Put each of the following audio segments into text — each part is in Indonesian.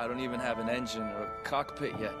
I don't even have an engine or a cockpit yet.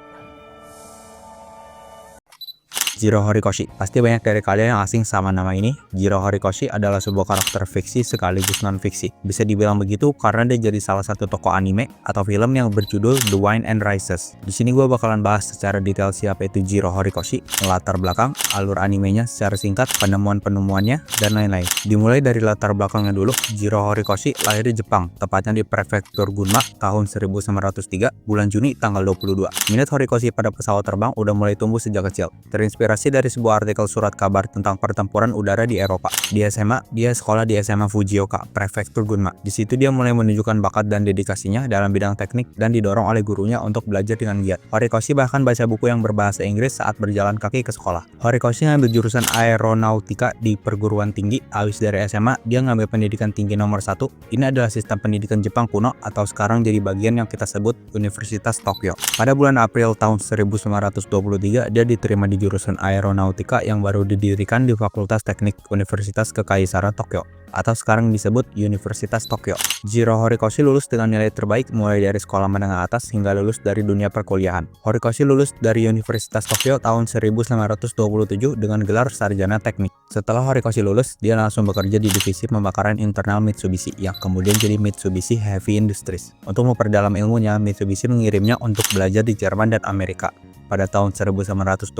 Jiro Horikoshi. Pasti banyak dari kalian yang asing sama nama ini. Jiro Horikoshi adalah sebuah karakter fiksi sekaligus non-fiksi. Bisa dibilang begitu karena dia jadi salah satu tokoh anime atau film yang berjudul The Wind and Rises. Di sini gue bakalan bahas secara detail siapa itu Jiro Horikoshi, latar belakang, alur animenya secara singkat, penemuan-penemuannya, dan lain-lain. Dimulai dari latar belakangnya dulu. Jiro Horikoshi lahir di Jepang, tepatnya di prefektur Gunma tahun 1903, bulan Juni tanggal 22. Minat Horikoshi pada pesawat terbang udah mulai tumbuh sejak kecil. Terinspirasi dari sebuah artikel surat kabar tentang pertempuran udara di Eropa. Di SMA, dia sekolah di SMA Fujioka, prefektur Gunma. Di situ dia mulai menunjukkan bakat dan dedikasinya dalam bidang teknik dan didorong oleh gurunya untuk belajar dengan giat. Horikoshi bahkan baca buku yang berbahasa Inggris saat berjalan kaki ke sekolah. Horikoshi ngambil jurusan aeronautika di perguruan tinggi. Habis dari SMA, dia ngambil pendidikan tinggi nomor 1. Ini adalah sistem pendidikan Jepang kuno atau sekarang jadi bagian yang kita sebut Universitas Tokyo. Pada bulan April tahun 1923, dia diterima di jurusan aeronautika yang baru didirikan di Fakultas Teknik Universitas Kekaisaran Tokyo atau sekarang disebut Universitas Tokyo. Jiro Horikoshi lulus dengan nilai terbaik mulai dari sekolah menengah atas hingga lulus dari dunia perkuliahan. Horikoshi lulus dari Universitas Tokyo tahun 1927 dengan gelar sarjana teknik. Setelah Horikoshi lulus, dia langsung bekerja di divisi pembakaran internal Mitsubishi yang kemudian jadi Mitsubishi Heavy Industries. Untuk memperdalam ilmunya, Mitsubishi mengirimnya untuk belajar di Jerman dan Amerika pada tahun 1929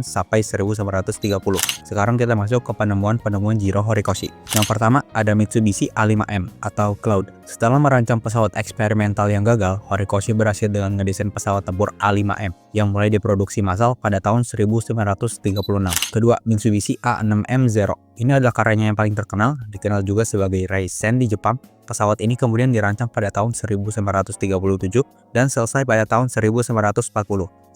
sampai 1930. Sekarang kita masuk ke penemuan-penemuan Jiro Horikoshi. Yang pertama ada Mitsubishi A5M atau Cloud. Setelah merancang pesawat eksperimental yang gagal, Horikoshi berhasil dengan ngedesain pesawat tempur A5M yang mulai diproduksi massal pada tahun 1936. Kedua, Mitsubishi A6M Zero. Ini adalah karyanya yang paling terkenal, dikenal juga sebagai Raisen di Jepang. Pesawat ini kemudian dirancang pada tahun 1937 dan selesai pada tahun 1940.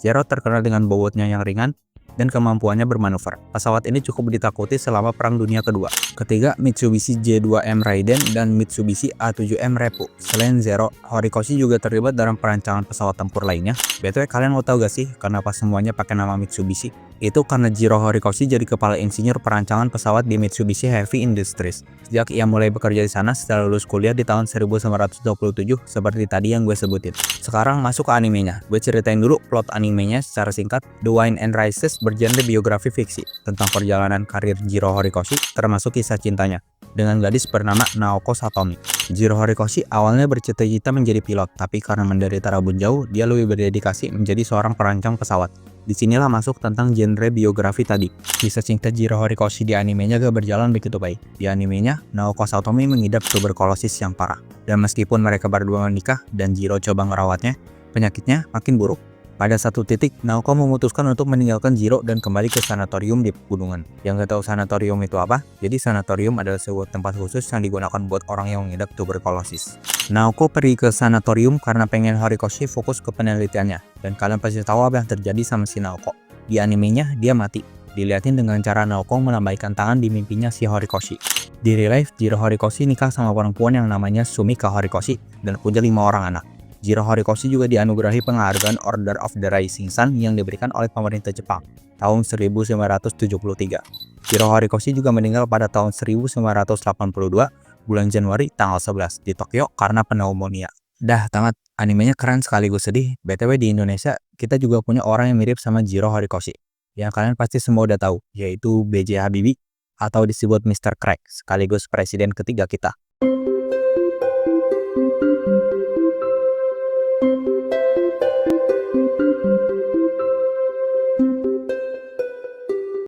Zero terkenal dengan bobotnya yang ringan dan kemampuannya bermanuver. Pesawat ini cukup ditakuti selama Perang Dunia Kedua. Ketiga, Mitsubishi J2M Raiden dan Mitsubishi A7M Repu. Selain Zero, Horikoshi juga terlibat dalam perancangan pesawat tempur lainnya. BTW, kalian mau tahu gak sih kenapa semuanya pakai nama Mitsubishi? Itu karena Jiro Horikoshi jadi kepala insinyur perancangan pesawat di Mitsubishi Heavy Industries. Sejak ia mulai bekerja di sana setelah lulus kuliah di tahun 1927 seperti tadi yang gue sebutin. Sekarang masuk ke animenya. Gue ceritain dulu plot animenya secara singkat. The Wind and Rises bergenre biografi fiksi tentang perjalanan karir Jiro Horikoshi termasuk kisah cintanya dengan gadis bernama Naoko Satomi. Jiro Horikoshi awalnya bercita-cita menjadi pilot, tapi karena menderita rabun jauh, dia lebih berdedikasi menjadi seorang perancang pesawat. Disinilah masuk tentang genre biografi tadi. Kisah cinta Jiro Horikoshi di animenya gak berjalan begitu baik. Di animenya, Naoko Satomi mengidap tuberkulosis yang parah. Dan meskipun mereka berdua menikah dan Jiro coba merawatnya, penyakitnya makin buruk. Pada satu titik, Naoko memutuskan untuk meninggalkan Jiro dan kembali ke sanatorium di pegunungan. Yang gak tahu sanatorium itu apa? Jadi sanatorium adalah sebuah tempat khusus yang digunakan buat orang yang mengidap tuberkulosis. Naoko pergi ke sanatorium karena pengen Horikoshi fokus ke penelitiannya. Dan kalian pasti tahu apa yang terjadi sama si Naoko. Di animenya, dia mati. Dilihatin dengan cara Naoko melambaikan tangan di mimpinya si Horikoshi. Di real life, Jiro Horikoshi nikah sama perempuan yang namanya Sumika Horikoshi dan punya 5 orang anak. Jiro Horikoshi juga dianugerahi penghargaan Order of the Rising Sun yang diberikan oleh pemerintah Jepang tahun 1973. Jiro Horikoshi juga meninggal pada tahun 1982 bulan Januari tanggal 11 di Tokyo karena pneumonia. Dah tamat, animenya keren sekaligus sedih. BTW di Indonesia kita juga punya orang yang mirip sama Jiro Horikoshi yang kalian pasti semua udah tahu, yaitu B.J. Habibie atau disebut Mr. Crack sekaligus presiden ketiga kita.